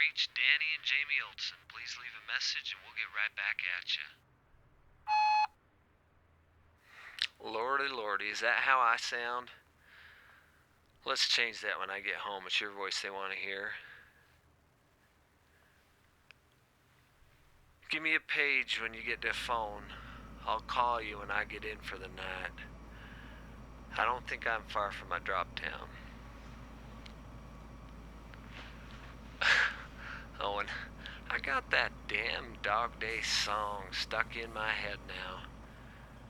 reached Danny and Jamie Olson. Please leave a message and we'll get right back at you. Lordy, lordy, is that how I sound? Let's change that when I get home. It's your voice they want to hear. Give me a page when you get the phone. I'll call you when I get in for the night. I don't think I'm far from my drop town. Owen, I got that damn Dog Day song stuck in my head now.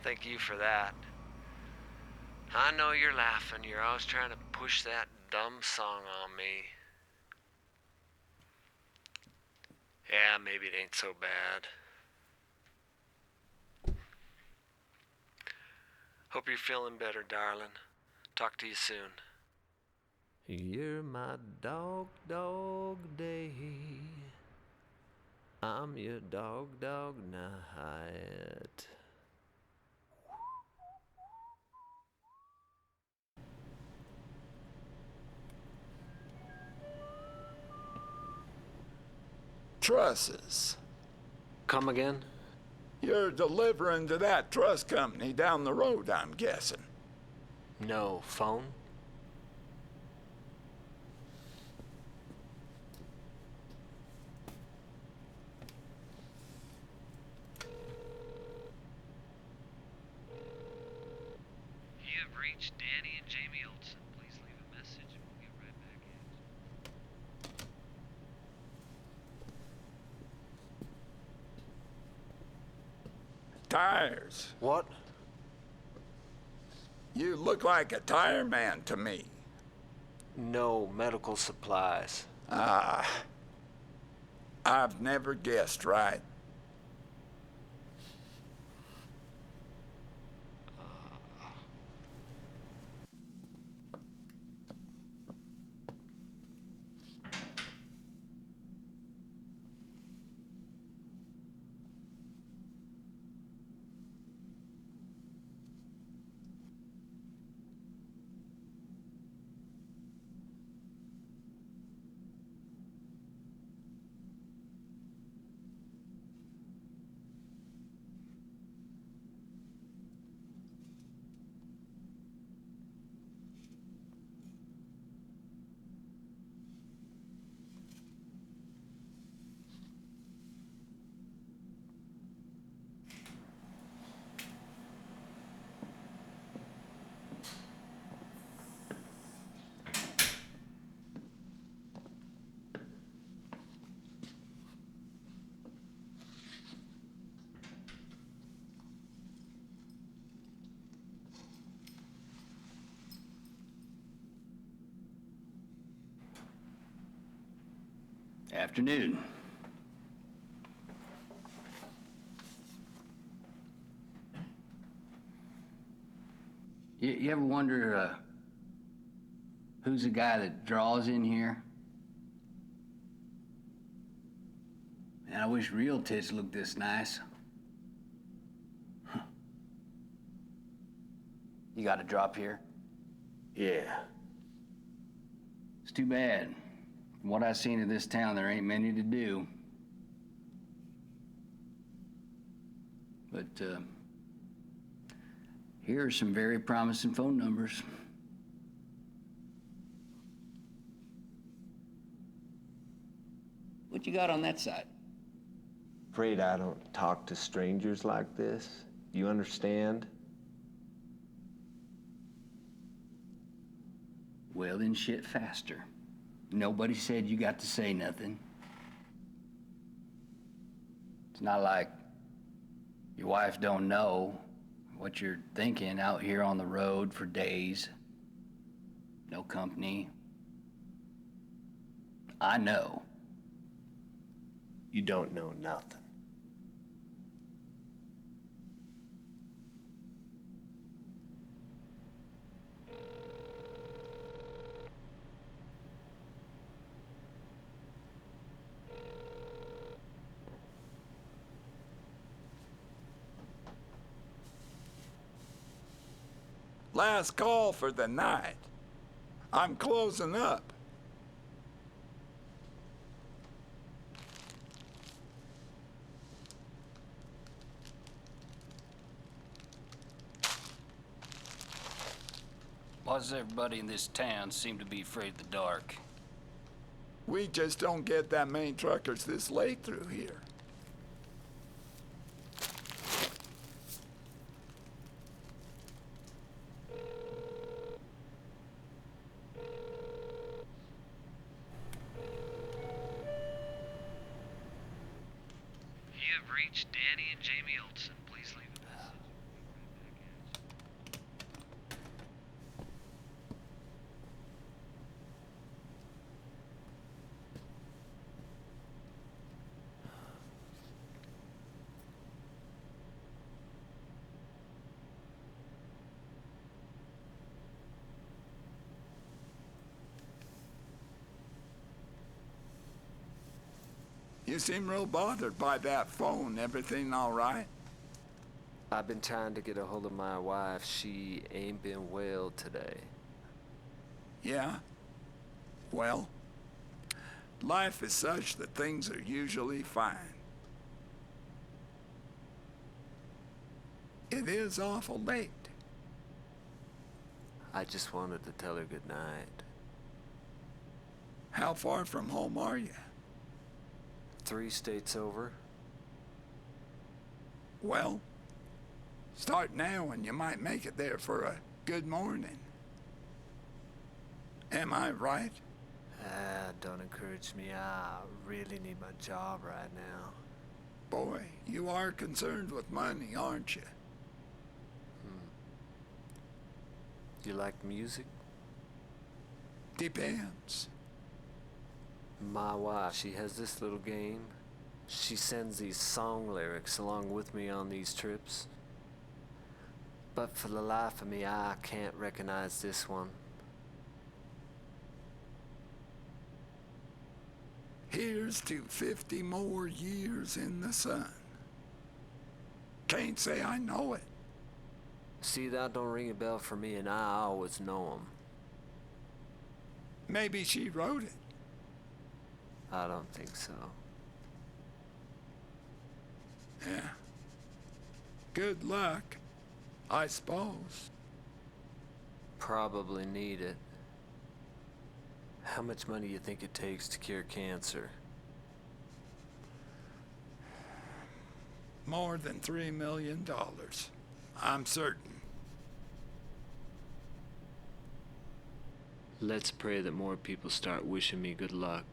Thank you for that. I know you're laughing. You're always trying to push that dumb song on me. Yeah, maybe it ain't so bad. Hope you're feeling better, darling. Talk to you soon. You're my dog, dog day. I'm your dog, dog night. Trusses. Come again? You're delivering to that truss company down the road, I'm guessing. No phone? You have reached Danny and Jamie Olson. Please leave a message and we'll get right back at you. Tires. What? You look like a tire man to me. No medical supplies. I've never guessed right. Afternoon. You ever wonder who's the guy that draws in here? Man, I wish real tits looked this nice. Huh. You got a drop here? Yeah. It's too bad. From what I've seen of this town, there ain't many to do. But here are some very promising phone numbers. What you got on that side? Afraid I don't talk to strangers like this. You understand? Well, then shit faster. Nobody said you got to say nothing. It's not like your wife don't know what you're thinking out here on the road for days. No company. I know. You don't know nothing. Last call for the night. I'm closing up. Why does everybody in this town seem to be afraid of the dark? We just don't get that many truckers this late through here. You have reached Danny and Jamie Olson. Please leave a message. You seem real bothered by that phone. Everything all right? I've been trying to get a hold of my wife. She ain't been well today. Yeah? Well, life is such that things are usually fine. It is awful late. I just wanted to tell her good night. How far from home are you? 3 states over. Well, start now and you might make it there for a good morning. Am I right? Don't encourage me. I really need my job right now. Boy, you are concerned with money, aren't you? You like music? Depends. My wife, she has this little game. She sends these song lyrics along with me on these trips. But for the life of me, I can't recognize this one. Here's to 50 more years in the sun. Can't say I know it. See, that don't ring a bell for me, and I always know 'em. Maybe she wrote it. I don't think so. Yeah. Good luck, I suppose. Probably need it. How much money you think it takes to cure cancer? More than $3 million. I'm certain. Let's pray that more people start wishing me good luck.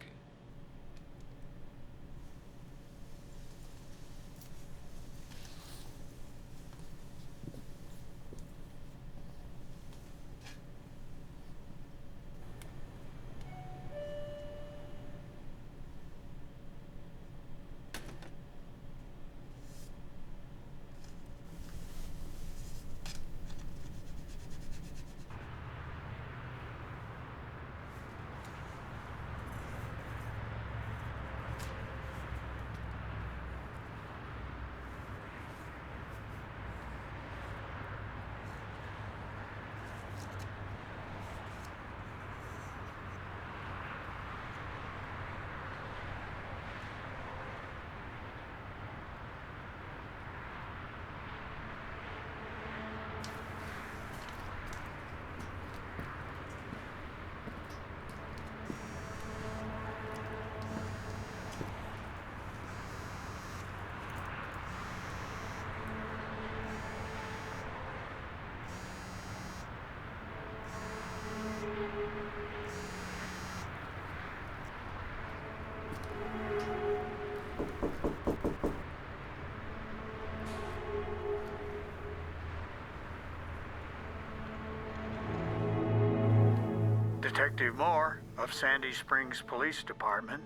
Detective Moore of Sandy Springs Police Department.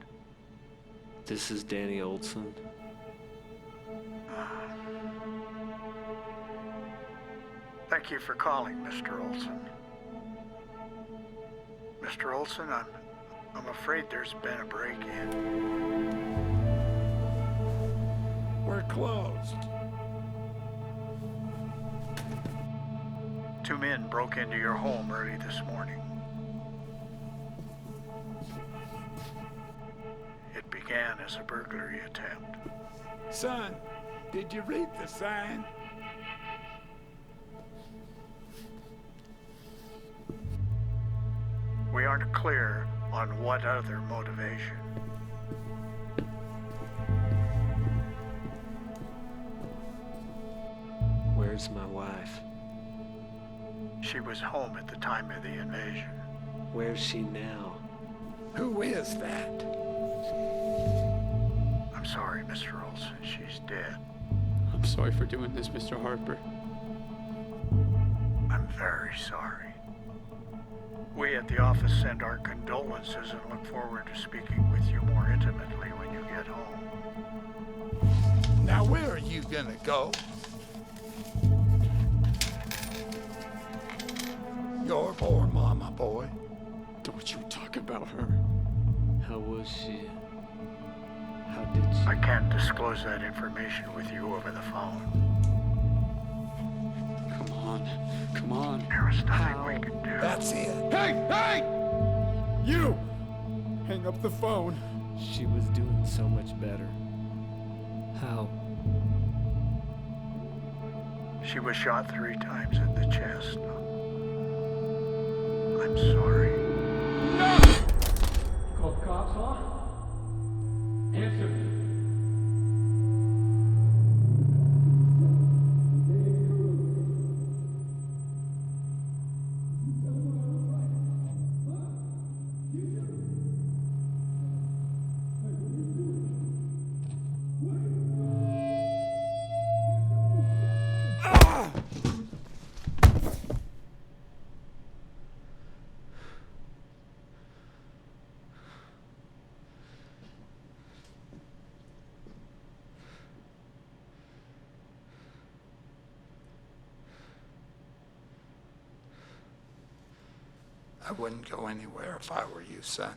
This is Danny Olson. Thank you for calling, Mr. Olson. Mr. Olson, I'm afraid there's been a break-in. We're closed. 2 men broke into your home early this morning. It began as a burglary attempt. Son, did you read the sign? we aren't clear on what other motivation. Where's my wife? She was home at the time of the invasion. Where's she now? Who is that? I'm sorry, Mr. Olson. She's dead. I'm sorry for doing this, Mr. Harper. I'm very sorry. We at the office send our condolences and look forward to speaking with you more intimately when you get home. Now, where are you gonna go? Your poor mama, boy. Don't you talk about her. How was she? How did she? I can't disclose that information with you over the phone. Come on. Come on. There is nothing we can do. That's it. Hey! Hey! You! Hang up the phone. She was doing so much better. How? She was shot 3 times in the chest. I'm sorry. Call the cops, huh? Answer me. I wouldn't go anywhere if I were you, son.